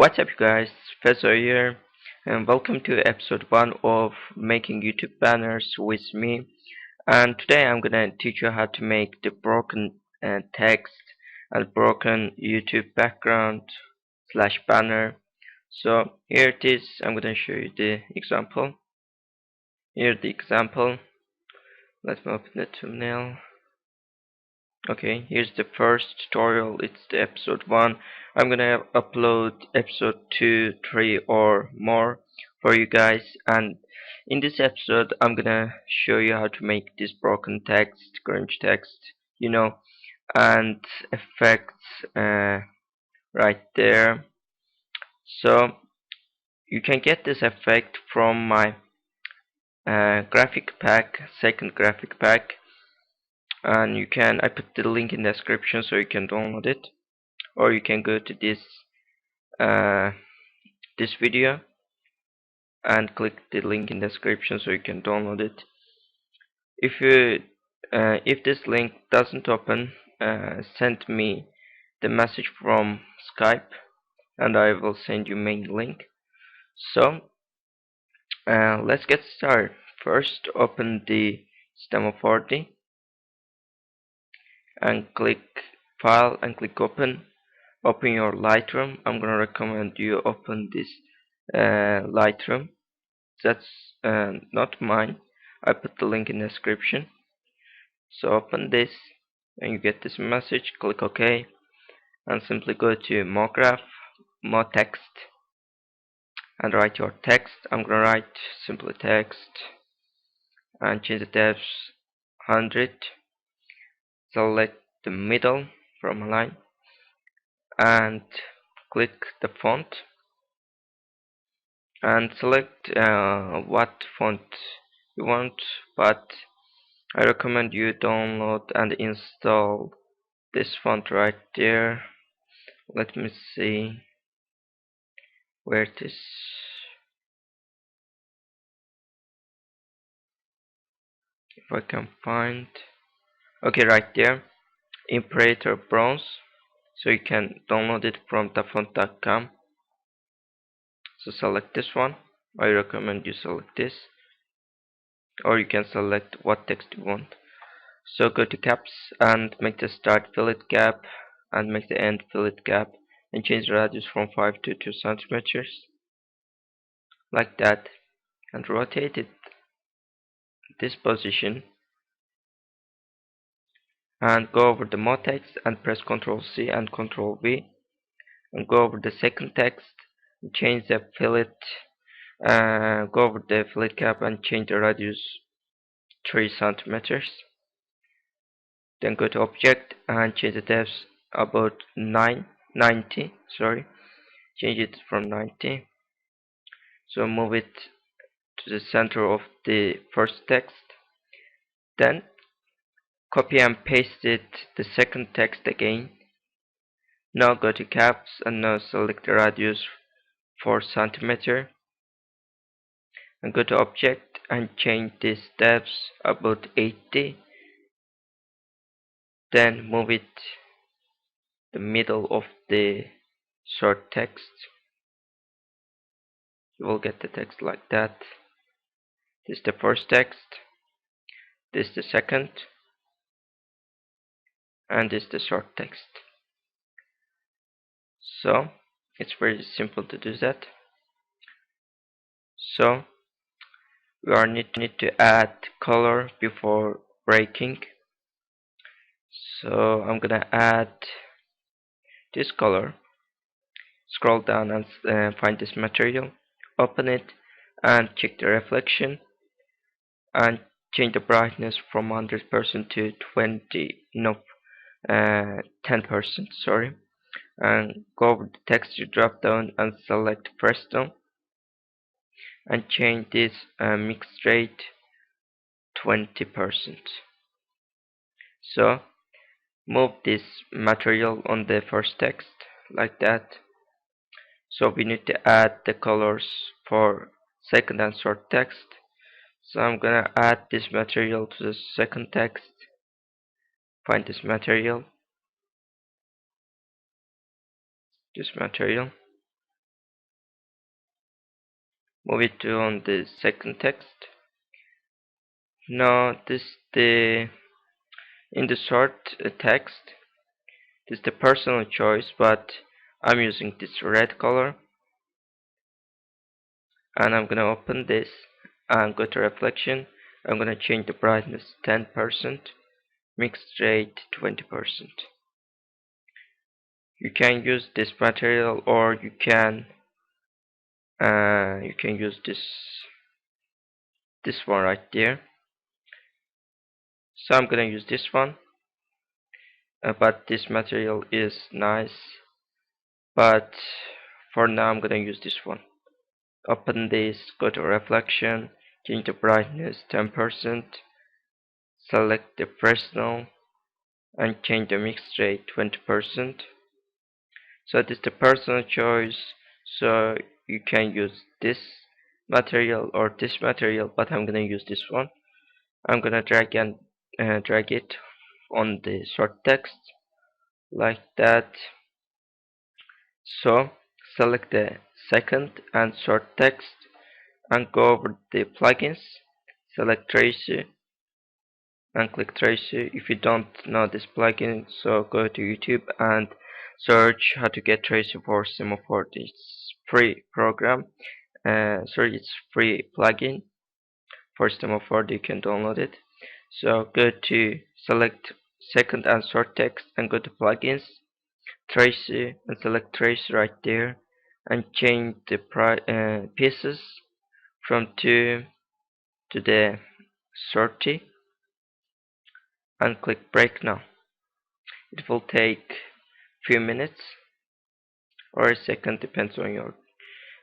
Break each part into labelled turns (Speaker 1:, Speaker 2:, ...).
Speaker 1: What's up, you guys? Fezo here, and welcome to episode 1 of making YouTube banners with me. And today I'm gonna teach you how to make the broken text and broken YouTube background slash banner. So here it is. I'm gonna show you the example. Here's the example. Let me open the thumbnail. Okay, here's the first tutorial. It's the episode 1. I'm gonna upload episode 2, 3 or more for you guys, and in this episode I'm gonna show you how to make this broken text, cringe text, and effects right there. So you can get this effect from my graphic pack, second graphic pack, and I put the link in the description so you can download it, or you can go to this video and click the link in the description so you can download it. If this link doesn't open, send me the message from Skype and I will send you main link. So let's get started. First, open the Stem40 and click File and click Open. Open your Lightroom. I'm gonna recommend you open this Lightroom. That's not mine. I put the link in the description. So open this and you get this message. Click OK and simply go to More Graph, More Text, and write your text. I'm gonna write simply text and change the depth 100. Select the middle from a line and click the font and select what font you want, but I recommend you download and install this font right there. Let me see where it is. If I can find. Okay, right there. Imperator Bronze. So you can download it from dafont.com. So select this one. I recommend you select this. Or you can select what text you want. So go to caps and make the start fillet gap and make the end fillet gap and change the radius from 5 to 2 centimeters like that, and rotate it this position and go over the more text and press Ctrl C and Ctrl V and go over the second text and change the fillet, go over the fillet gap and change the radius 3 centimeters. Then go to object and change the depth about 90, sorry, change it from 90. So move it to the center of the first text. Then copy and paste it the second text again. Now go to caps and now select the radius 4 centimeter and go to object and change this depth about 80. Then move it the middle of the short text. You will get the text like that. This is the first text, this is the second, and this is the short text. So it's very simple to do that. So we need to add color before breaking. So I'm gonna add this color. Scroll down and find this material, open it and check the reflection and change the brightness from 100% to 10%, sorry, and go over the texture drop down and select Presto and change this mixed rate 20%. So move this material on the first text like that. So we need to add the colors for second and short text. So I'm gonna add this material to the second text. Find this material, move it to on the second text. Now this the in the short text, this is the personal choice, but I'm using this red color, and I'm gonna open this and go to reflection. I'm gonna change the brightness 10%, mixed rate 20%. You can use this material, or you can use this one right there. So I'm gonna use this one, but this material is nice, but for now I'm gonna use this one. Open this, go to reflection, change the brightness 10%, select the personal and change the mix rate 20%. So this is the personal choice, so you can use this material or this material, but I'm gonna use this one. I'm gonna drag it on the short text like that. So select the second and short text and go over the plugins, select Tracy and click Tracy. If you don't know this plugin, so go to YouTube and search how to get Tracy for Semaphore. It's free program. Sorry, it's free plugin for Semaphore. You can download it. So go to select second and short text and go to plugins, Tracy, and select Tracy right there, and change the pieces from 2 to the 30 and click break now. It will take few minutes or a second, depends on your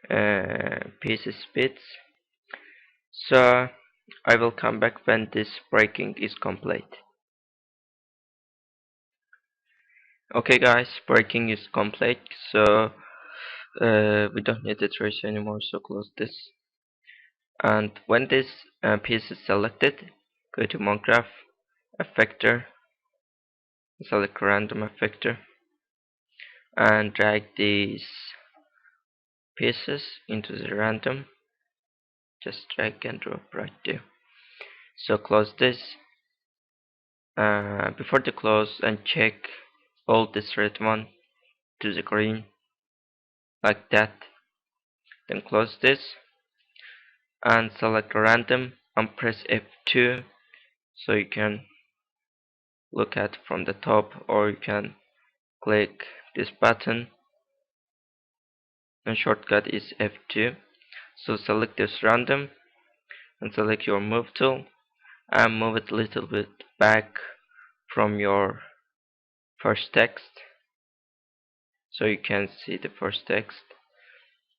Speaker 1: PC speeds. So I will come back when this breaking is complete. Okay guys, breaking is complete, so we don't need the trace anymore, so close this. And when this piece is selected, go to Minecraft effector, select random effector, and drag these pieces into the random. Just drag and drop right there. So close this. Before the close, and check all this red one to the green like that. Then close this and select random and press F2, so you can look at from the top, or you can click this button, and shortcut is F2. So select this random and select your move tool and move it a little bit back from your first text, so you can see the first text.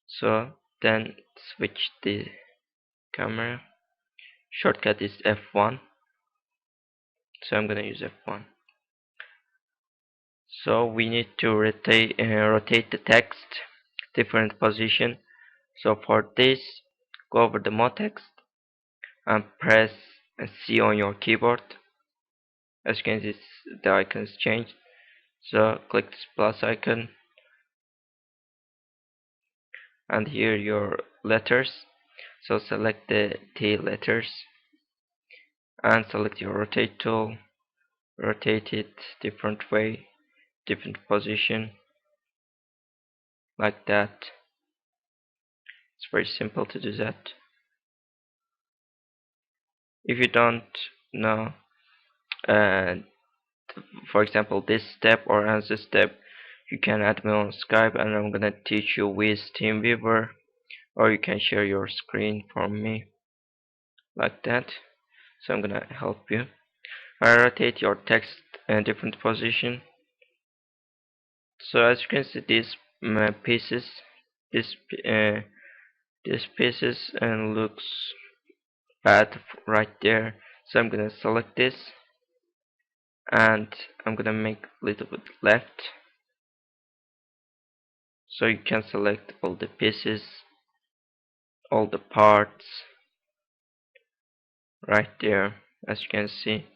Speaker 1: So then switch the camera. Shortcut is F1, so I'm gonna use F1. So we need to rotate the text different position. So for this, go over the more text and press C on your keyboard. As you can see, the icon is changed. So click this plus icon, and here your letters. So select the T letters and select your rotate tool. Rotate it different way, different position, like that. It's very simple to do that. If you don't know, uh, for example, this step or another step, you can add me on Skype, and I'm gonna teach you with TeamViewer, or you can share your screen from me like that. So I'm gonna help you. I rotate your text in a different position. So as you can see, these pieces, this these pieces and looks bad right there. So I'm gonna select this and I'm gonna make a little bit left, so you can select all the pieces, all the parts right there, as you can see.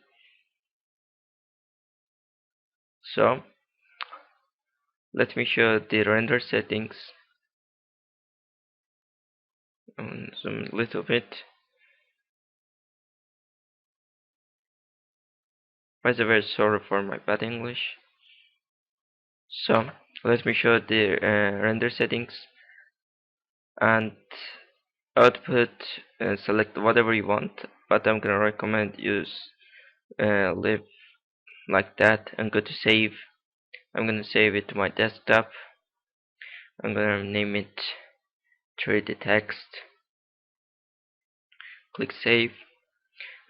Speaker 1: So let me show the render settings. Zoom a little bit. By the way, sorry for my bad English. So let me show the render settings and output. Select whatever you want, but I'm gonna recommend use leave like that and go to save. I'm gonna save it to my desktop. I'm gonna name it 3D text. Click save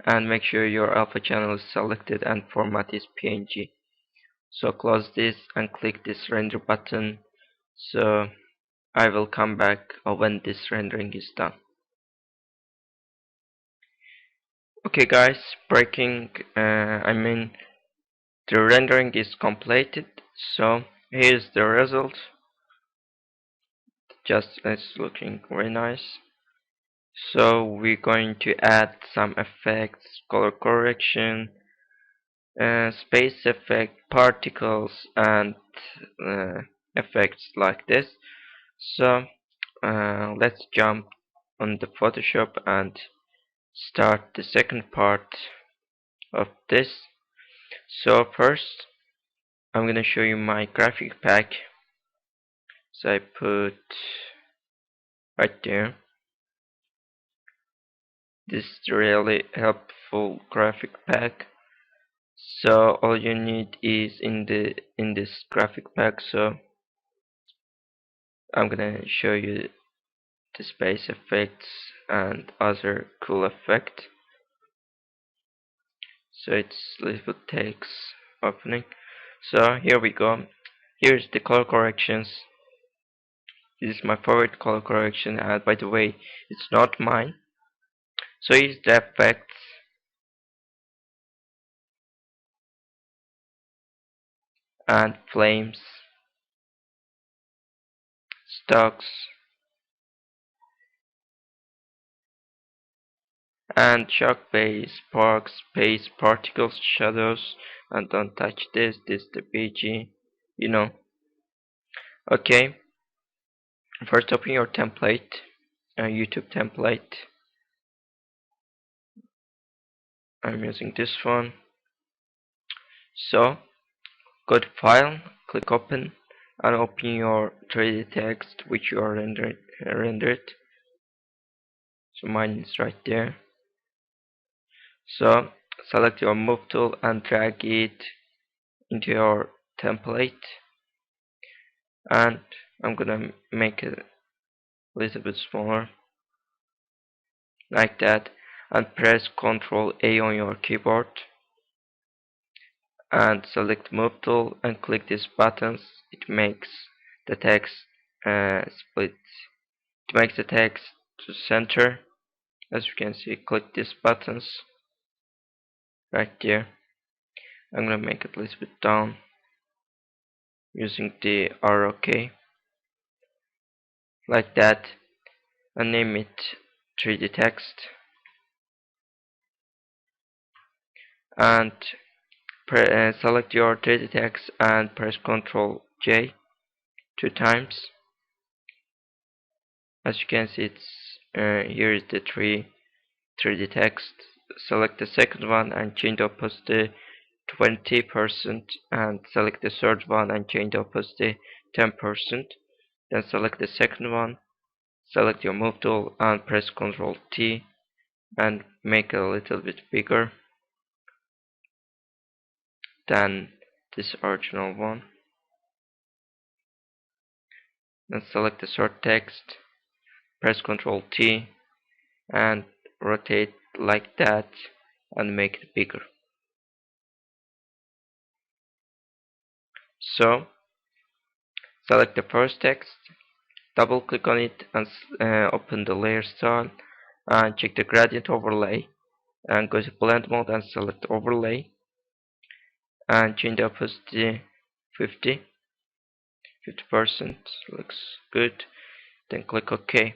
Speaker 1: and make sure your alpha channel is selected and format is PNG. So close this and click this render button. So I will come back when this rendering is done. Okay guys, breaking, the rendering is completed. So here's the result. Just it's looking very nice. So we're going to add some effects, color correction, space effect, particles, and uh, effects like this. So let's jump on the Photoshop and start the second part of this. So first I'm gonna show you my graphic pack. So I put right there. This is really helpful graphic pack. So all you need is in this graphic pack. So I'm gonna show you the space effects and other cool effect. So it's little takes opening. So here we go. Here's the color corrections. This is my favorite color correction, and by the way, it's not mine. So here's the effects and flames, stocks, and shock base, sparks, space, particles, shadows, and don't touch this. This is the PG, you know. Okay, first open your template, YouTube template. I'm using this one. So go to File, click Open, and open your 3D text which you are rendered. So mine is right there. So select your move tool and drag it into your template, and I'm gonna make it a little bit smaller like that, and press Ctrl A on your keyboard and select move tool and click these buttons. It makes the text split. It makes the text to center. As you can see, click these buttons right there. I'm gonna make it a little bit down using the arrow key like that, and name it 3D text, and select your 3D text and press Ctrl J 2 times. As you can see, it's here is the 3D text. Select the second one and change the opacity 20%, and select the third one and change the opacity 10%. Then select the second one, select your move tool and press Ctrl T and make it a little bit bigger than this original one. Then select the third text, press Ctrl T and rotate like that and make it bigger. So select the first text, double click on it and open the layer style and check the gradient overlay and go to blend mode and select overlay and change the opacity 50%. Looks good. Then click OK.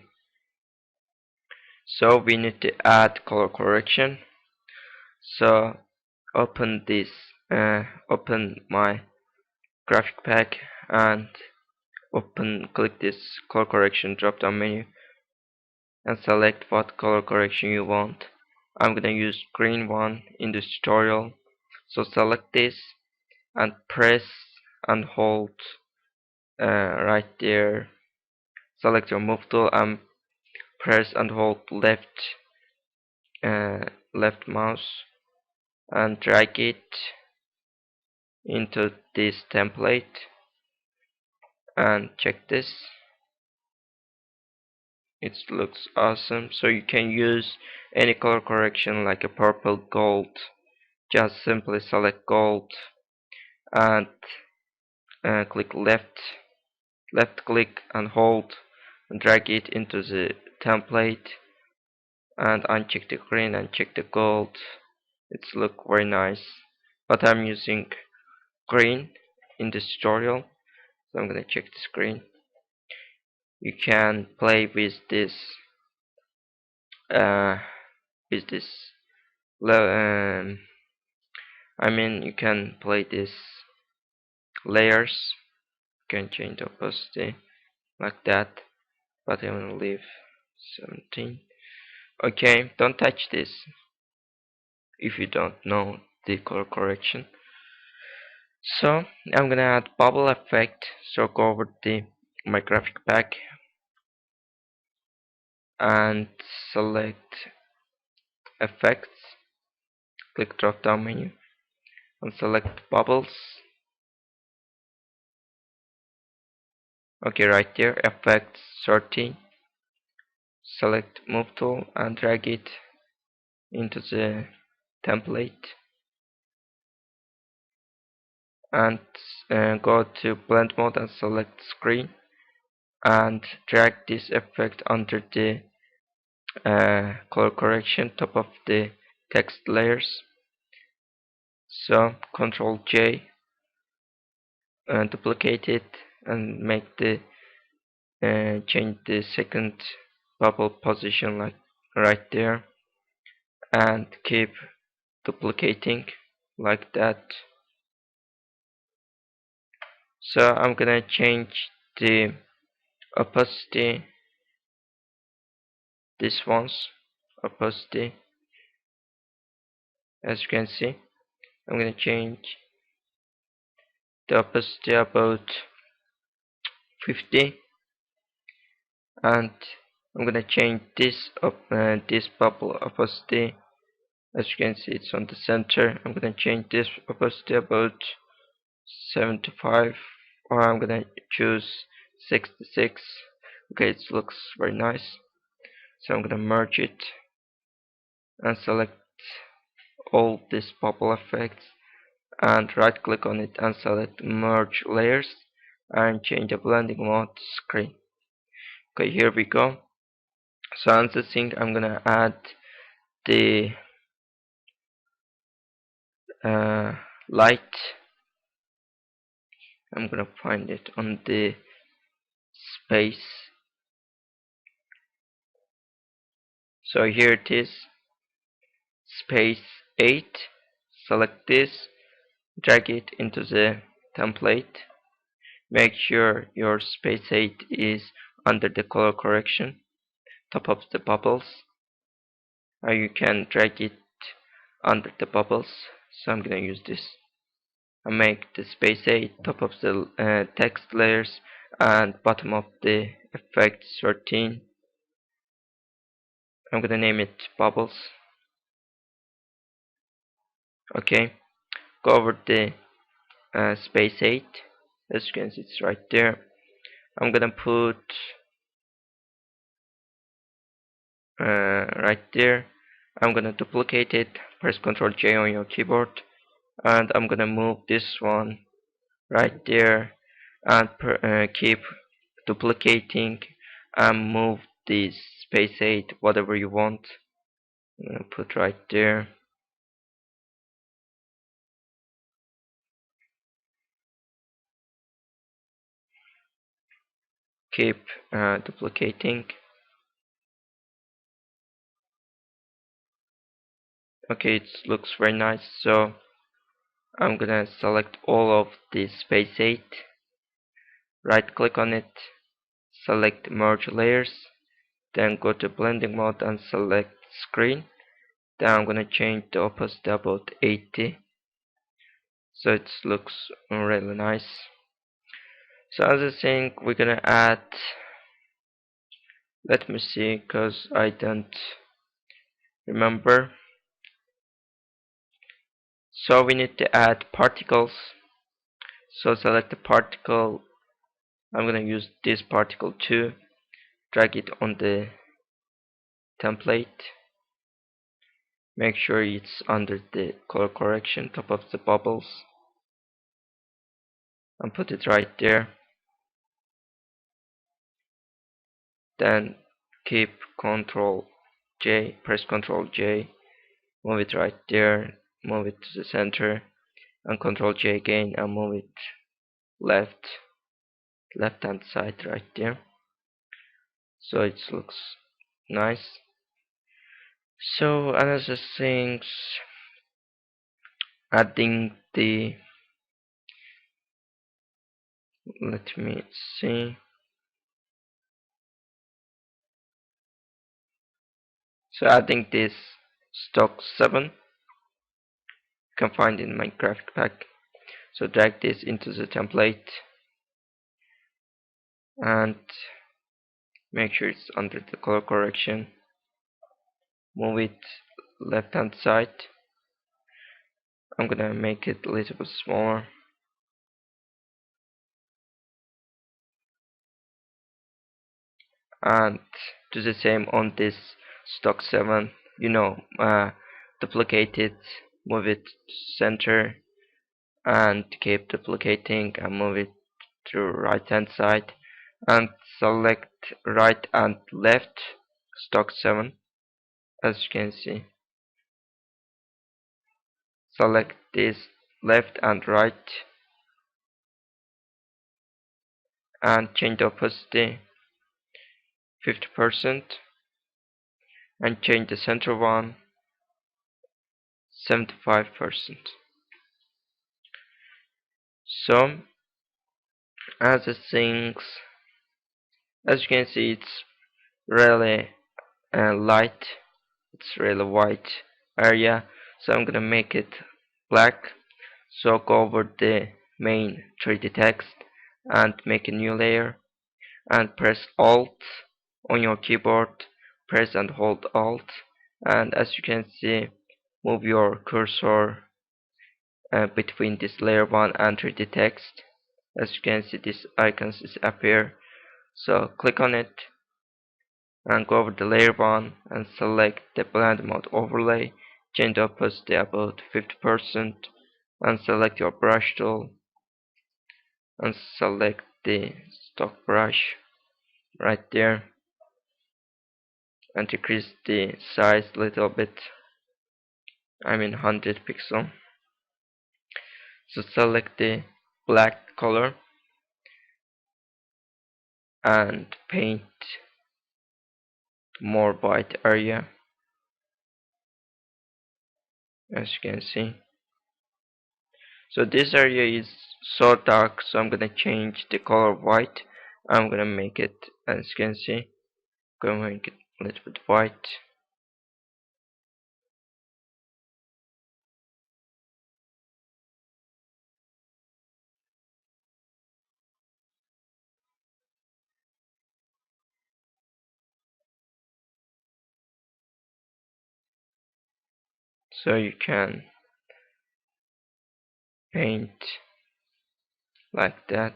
Speaker 1: So we need to add color correction. So open this, open my graphic pack and click this color correction drop down menu and select what color correction you want. I'm gonna use green one in this tutorial. So select this and press and hold right there. Select your move tool and press and hold left mouse and drag it into this template and check this. It looks awesome. So you can use any color correction like a purple, gold. Just simply select gold and click left click and hold and drag it into the template and uncheck the green and check the gold. It's look very nice, but I'm using green in this tutorial, so I'm gonna check the screen. You can play uh, with this I mean you can play this layers. You can change the opacity like that, but I'm gonna leave 17. Okay, don't touch this if you don't know the color correction. So I'm gonna add bubble effect. So go over my graphic pack and select effects, click drop down menu and select bubbles. Okay, right there, effects 13. Select move tool and drag it into the template and go to blend mode and select screen and drag this effect under the color correction top of the text layers. So Ctrl J and duplicate it and make the change the second bubble position like right there and keep duplicating like that. So I'm gonna change the opacity, this one's opacity. As you can see, I'm gonna change the opacity about 50 and I'm gonna change this bubble opacity. As you can see, it's on the center. I'm gonna change this opacity about 75, or I'm gonna choose 66. Okay, it looks very nice. So I'm gonna merge it and select all these bubble effects and right click on it and select merge layers and change the blending mode to screen. Okay, here we go. So another thing, I'm gonna add the light. I'm gonna find it on the space. So here it is, space 8. Select this, drag it into the template. Make sure your space 8 is under the color correction, top of the bubbles, or you can drag it under the bubbles. So I'm gonna use this and make the space 8 top of the text layers and bottom of the effect 13. I'm gonna name it bubbles. Okay, go over the space 8. As you can see, it's right there. I'm gonna put right there. I'm gonna duplicate it, press Ctrl J on your keyboard, and I'm gonna move this one right there and keep duplicating and move this space 8 whatever you want. I'm gonna put right there. Keep duplicating. Okay, it looks very nice. So I'm gonna select all of this space 8, right click on it, select merge layers Then go to blending mode and select screen. Then I'm gonna change the opacity about 80, so it looks really nice. So as I think we're gonna add, let me see, cause I don't remember. So we need to add particles. So select the particle. I'm gonna use this particle too. Drag it on the template. Make sure it's under the color correction, top of the bubbles, and put it right there. Then keep Ctrl J, press Ctrl J, move it right there, move it to the center, and Ctrl J again and move it left hand side right there, so it looks nice. So another things, adding the, let me see, so adding this stock 7 you can find in my graphic pack. So drag this into the template and make sure it's under the color correction, move it left hand side. I'm gonna make it a little bit smaller, and do the same on this stock 7, duplicate it, move it to center, and keep duplicating and move it to right hand side, and select right and left stock 7. As you can see, select this left and right, and change the opacity 50%, and change the center one 75%. So as the things, as you can see, it's really light, it's really white area, so I'm gonna make it black. So go over the main 3D text and make a new layer, and press Alt on your keyboard, press and hold Alt, and as you can see, move your cursor between this layer 1 and 3D text. As you can see, these icons appear, so click on it and go over the layer 1 and select the blend mode overlay, change the opacity about 50%, and select your brush tool and select the stock brush right there, and decrease the size a little bit, 100 pixel. So select the black color and paint more white area, as you can see. So this area is so dark, so I'm gonna change the color white. I'm gonna make it, as you can see, gonna make it a little bit white. So you can paint like that.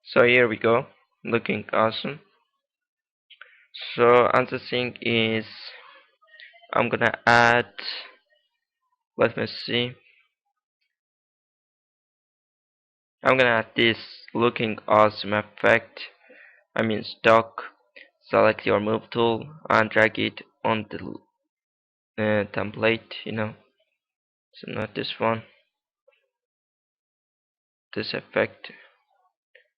Speaker 1: So here we go, looking awesome. So another thing is, I'm gonna add, let me see, I'm gonna add this looking awesome effect, stock. Select your move tool and drag it on the template, so not this one, this effect,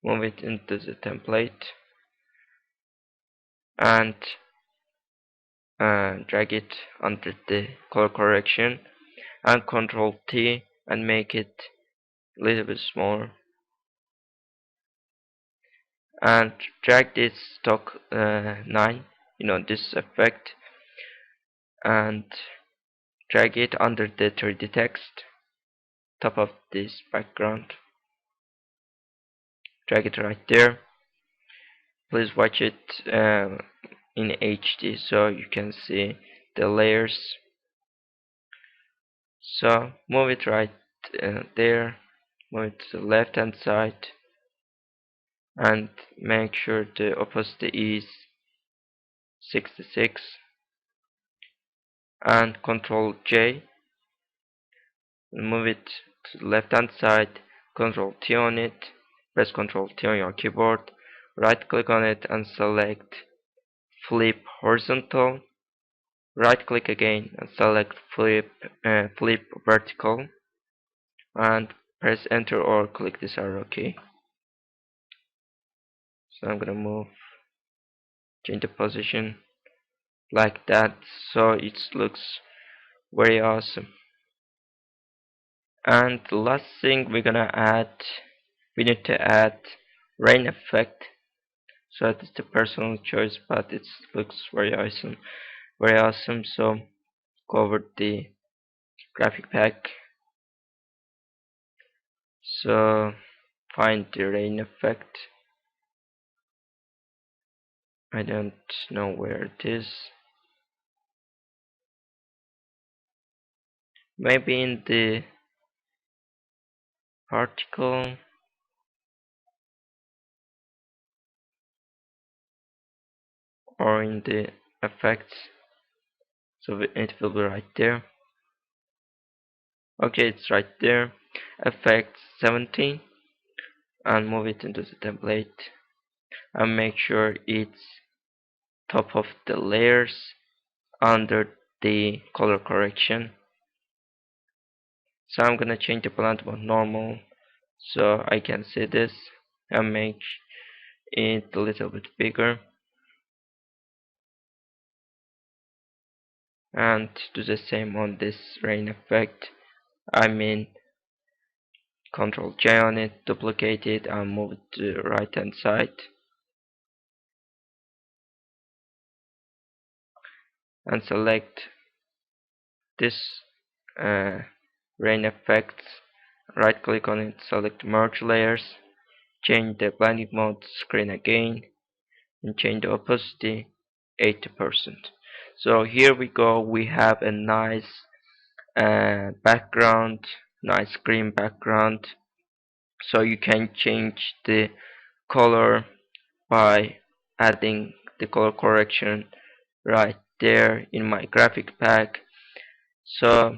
Speaker 1: move it into the template and drag it under the color correction, and Ctrl T and make it a little bit smaller. and drag this stock 9, this effect, and drag it under the 3D text, top of this background. Drag it right there. Please watch it in HD so you can see the layers. So move it right there, move it to the left hand side, and make sure the opacity is 66, and Ctrl J, move it to the left hand side, Ctrl T on it, press Ctrl T on your keyboard, right click on it and select flip horizontal, right click again and select flip vertical, and press enter or click this arrow key. So I'm gonna change the position like that so it looks very awesome. And the last thing we need to add rain effect. So it's the personal choice, but it looks very awesome, very awesome. So go over the graphic pack, so find the rain effect. I don't know where it is. Maybe in the particle, or in the effects. So it will be right there. Okay, it's right there. Effect 17, and move it into the template, and make sure it's top of the layers under the color correction. So I'm gonna change the blend mode normal so I can see this, and make it a little bit bigger, and do the same on this rain effect. I mean, Ctrl J on it, duplicate it, and move it to the right hand side, and select this rain effects, right click on it, select merge layers, change the blending mode screen again, and change the opacity 80%. So here we go, we have a nice background, nice green background. So you can change the color by adding the color correction right there in my graphic pack. So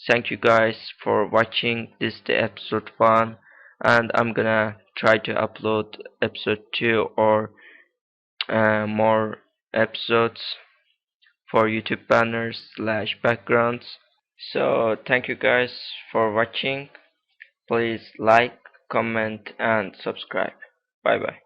Speaker 1: thank you guys for watching. This is the episode 1, and I'm gonna try to upload episode 2 or more episodes for YouTube banners slash backgrounds. So thank you guys for watching. Please like, comment and subscribe. Bye bye.